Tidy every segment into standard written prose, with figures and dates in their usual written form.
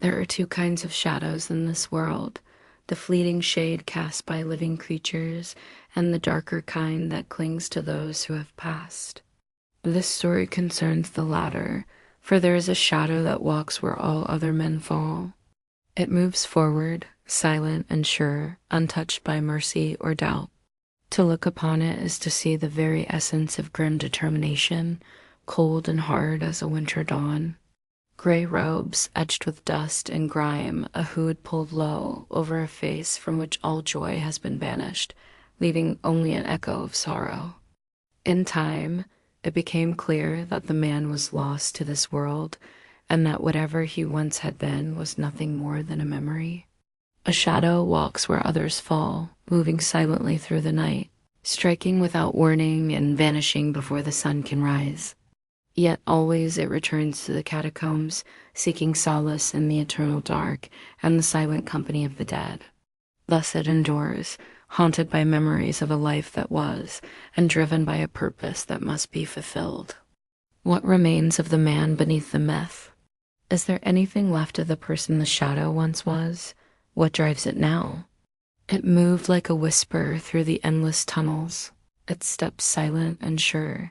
There are two kinds of shadows in this world: the fleeting shade cast by living creatures, and the darker kind that clings to those who have passed. This story concerns the latter, for there is a shadow that walks where all other men fall. It moves forward, silent and sure, untouched by mercy or doubt. To look upon it is to see the very essence of grim determination, cold and hard as a winter dawn. Gray robes, edged with dust and grime, a hood pulled low over a face from which all joy has been banished, leaving only an echo of sorrow. In time, it became clear that the man was lost to this world, and that whatever he once had been was nothing more than a memory. A shadow walks where others fall, moving silently through the night, striking without warning and vanishing before the sun can rise. Yet always it returns to the catacombs, seeking solace in the eternal dark and the silent company of the dead. Thus it endures, haunted by memories of a life that was, and driven by a purpose that must be fulfilled. What remains of the man beneath the myth? Is there anything left of the person the shadow once was? What drives it now? It moved like a whisper through the endless tunnels, its steps silent and sure,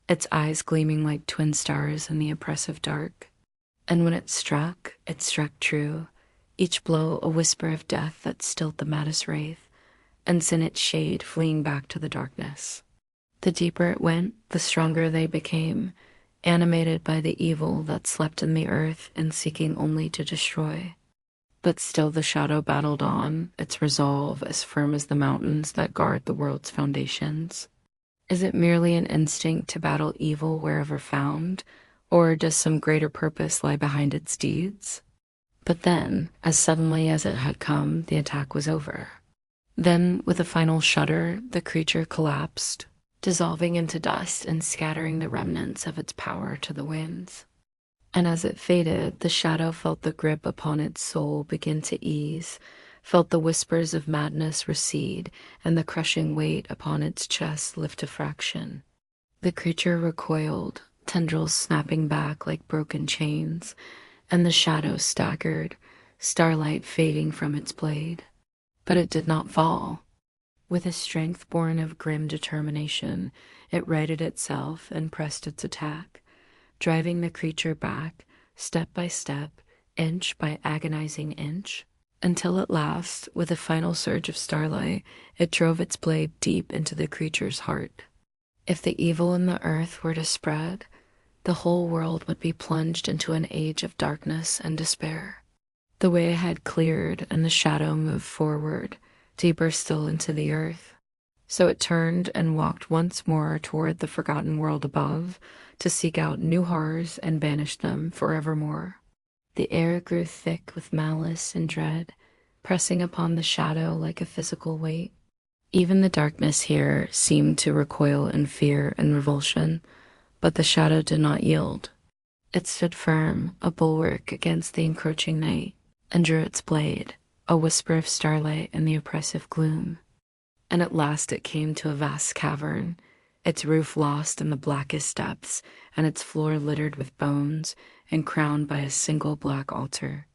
its eyes gleaming like twin stars in the oppressive dark. And when it struck true, each blow a whisper of death that stilled the maddest wraith, and sent its shade fleeing back to the darkness. The deeper it went, the stronger they became, animated by the evil that slept in the earth and seeking only to destroy. But still the shadow battled on, its resolve as firm as the mountains that guard the world's foundations. Is it merely an instinct to battle evil wherever found, or does some greater purpose lie behind its deeds? But then, as suddenly as it had come, the attack was over. Then, with a final shudder, the creature collapsed, dissolving into dust and scattering the remnants of its power to the winds. And as it faded, the shadow felt the grip upon its soul begin to ease, felt the whispers of madness recede, and the crushing weight upon its chest lift a fraction. The creature recoiled, tendrils snapping back like broken chains, and the shadow staggered, starlight fading from its blade. But it did not fall. With a strength born of grim determination, it righted itself and pressed its attack, driving the creature back, step by step, inch by agonizing inch, until at last, with a final surge of starlight, it drove its blade deep into the creature's heart. If the evil in the earth were to spread, the whole world would be plunged into an age of darkness and despair. The way had cleared, and the shadow moved forward, deeper still into the earth. So it turned and walked once more toward the forgotten world above, to seek out new horrors and banish them forevermore. The air grew thick with malice and dread, pressing upon the shadow like a physical weight. Even the darkness here seemed to recoil in fear and revulsion, but the shadow did not yield. It stood firm, a bulwark against the encroaching night, and drew its blade, a whisper of starlight in the oppressive gloom. And at last it came to a vast cavern, its roof lost in the blackest depths, and its floor littered with bones, and crowned by a single black altar.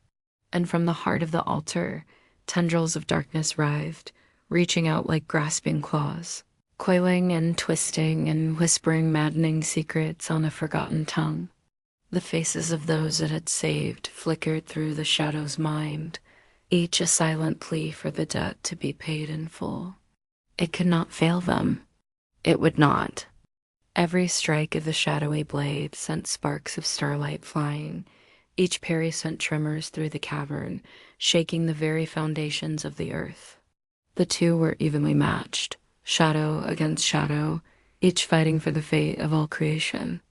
And from the heart of the altar, tendrils of darkness writhed, reaching out like grasping claws, coiling and twisting and whispering maddening secrets on a forgotten tongue. The faces of those it had saved flickered through the shadow's mind, each a silent plea for the debt to be paid in full. It could not fail them. It would not. Every strike of the shadowy blade sent sparks of starlight flying. Each parry sent tremors through the cavern, shaking the very foundations of the earth. The two were evenly matched, shadow against shadow, each fighting for the fate of all creation.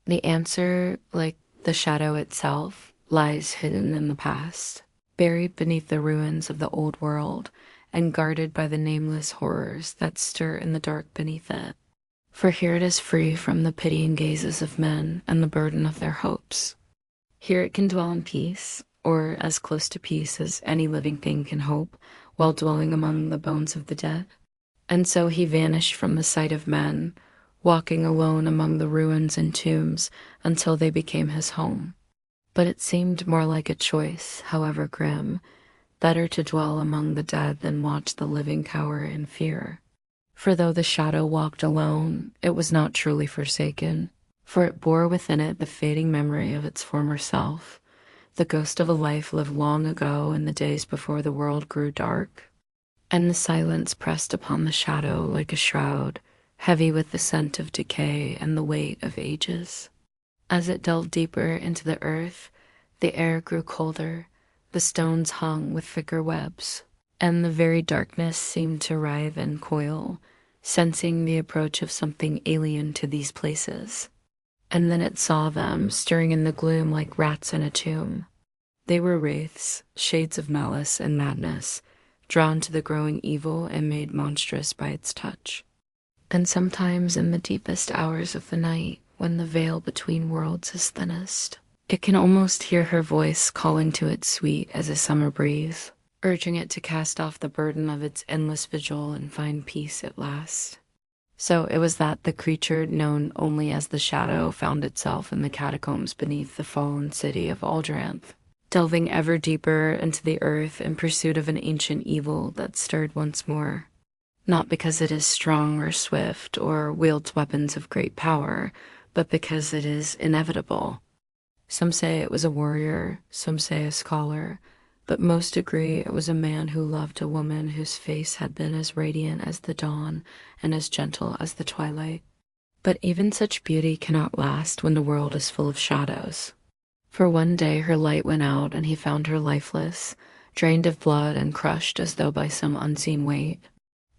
The answer, like the shadow itself, lies hidden in the past, buried beneath the ruins of the old world, and guarded by the nameless horrors that stir in the dark beneath it. For here it is free from the pitying gazes of men and the burden of their hopes. Here it can dwell in peace, or as close to peace as any living thing can hope, while dwelling among the bones of the dead. And so he vanished from the sight of men, walking alone among the ruins and tombs until they became his home. But it seemed more like a choice, however grim, better to dwell among the dead than watch the living cower in fear. For though the shadow walked alone, it was not truly forsaken, for it bore within it the fading memory of its former self, the ghost of a life lived long ago in the days before the world grew dark. And the silence pressed upon the shadow like a shroud, heavy with the scent of decay and the weight of ages. As it delved deeper into the earth, the air grew colder, the stones hung with thicker webs, and the very darkness seemed to writhe and coil, sensing the approach of something alien to these places. And then it saw them, stirring in the gloom like rats in a tomb. They were wraiths, shades of malice and madness, drawn to the growing evil and made monstrous by its touch. And sometimes in the deepest hours of the night, when the veil between worlds is thinnest, it can almost hear her voice calling to it sweet as a summer breeze, urging it to cast off the burden of its endless vigil and find peace at last. So it was that the creature known only as the Shadow found itself in the catacombs beneath the fallen city of Aldranth, delving ever deeper into the earth in pursuit of an ancient evil that stirred once more. Not because it is strong or swift or wields weapons of great power, but because it is inevitable. Some say it was a warrior, some say a scholar, but most agree it was a man who loved a woman whose face had been as radiant as the dawn and as gentle as the twilight. But even such beauty cannot last when the world is full of shadows. For one day her light went out and he found her lifeless, drained of blood and crushed as though by some unseen weight.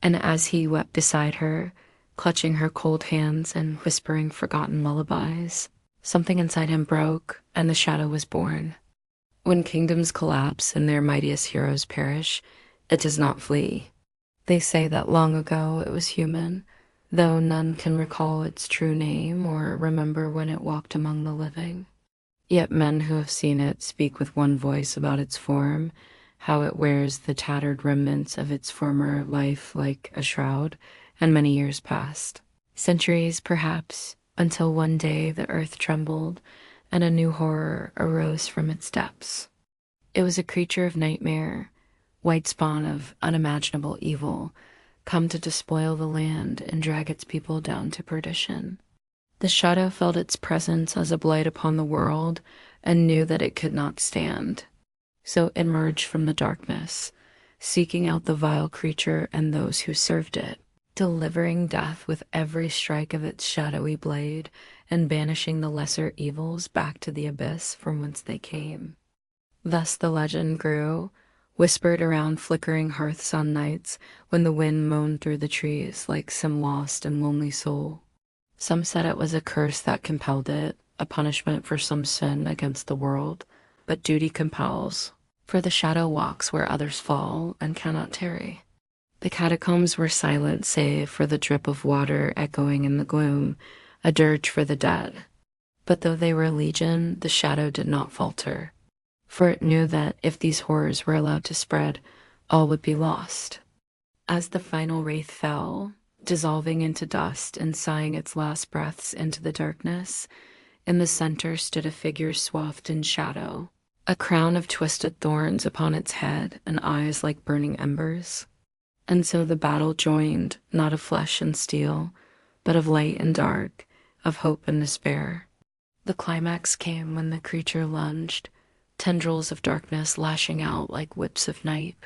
And as he wept beside her, clutching her cold hands and whispering forgotten lullabies, something inside him broke and the shadow was born. When kingdoms collapse and their mightiest heroes perish, it does not flee. They say that long ago it was human, though none can recall its true name or remember when it walked among the living. Yet men who have seen it speak with one voice about its form, how it wears the tattered remnants of its former life like a shroud, and many years passed. Centuries, perhaps, until one day the earth trembled, and a new horror arose from its depths. It was a creature of nightmare, white spawn of unimaginable evil, come to despoil the land and drag its people down to perdition. The shadow felt its presence as a blight upon the world and knew that it could not stand. So it emerged from the darkness, seeking out the vile creature and those who served it, delivering death with every strike of its shadowy blade and banishing the lesser evils back to the abyss from whence they came. Thus the legend grew, whispered around flickering hearths on nights when the wind moaned through the trees like some lost and lonely soul. Some said it was a curse that compelled it, a punishment for some sin against the world, but duty compels, for the shadow walks where others fall and cannot tarry. The catacombs were silent save for the drip of water echoing in the gloom, a dirge for the dead. But though they were legion, the shadow did not falter, for it knew that if these horrors were allowed to spread, all would be lost. As the final wraith fell, dissolving into dust and sighing its last breaths into the darkness, in the center stood a figure swathed in shadow, a crown of twisted thorns upon its head and eyes like burning embers. And so the battle joined, not of flesh and steel, but of light and dark, of hope and despair. The climax came when the creature lunged, tendrils of darkness lashing out like whips of night.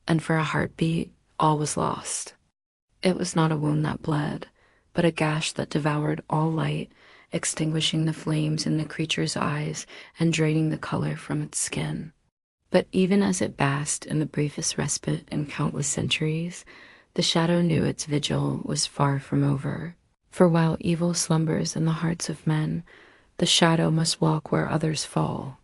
And for a heartbeat, all was lost. It was not a wound that bled, but a gash that devoured all light, extinguishing the flames in the creature's eyes and draining the color from its skin. But even as it basked in the briefest respite in countless centuries, the shadow knew its vigil was far from over. For while evil slumbers in the hearts of men, the shadow must walk where others fall.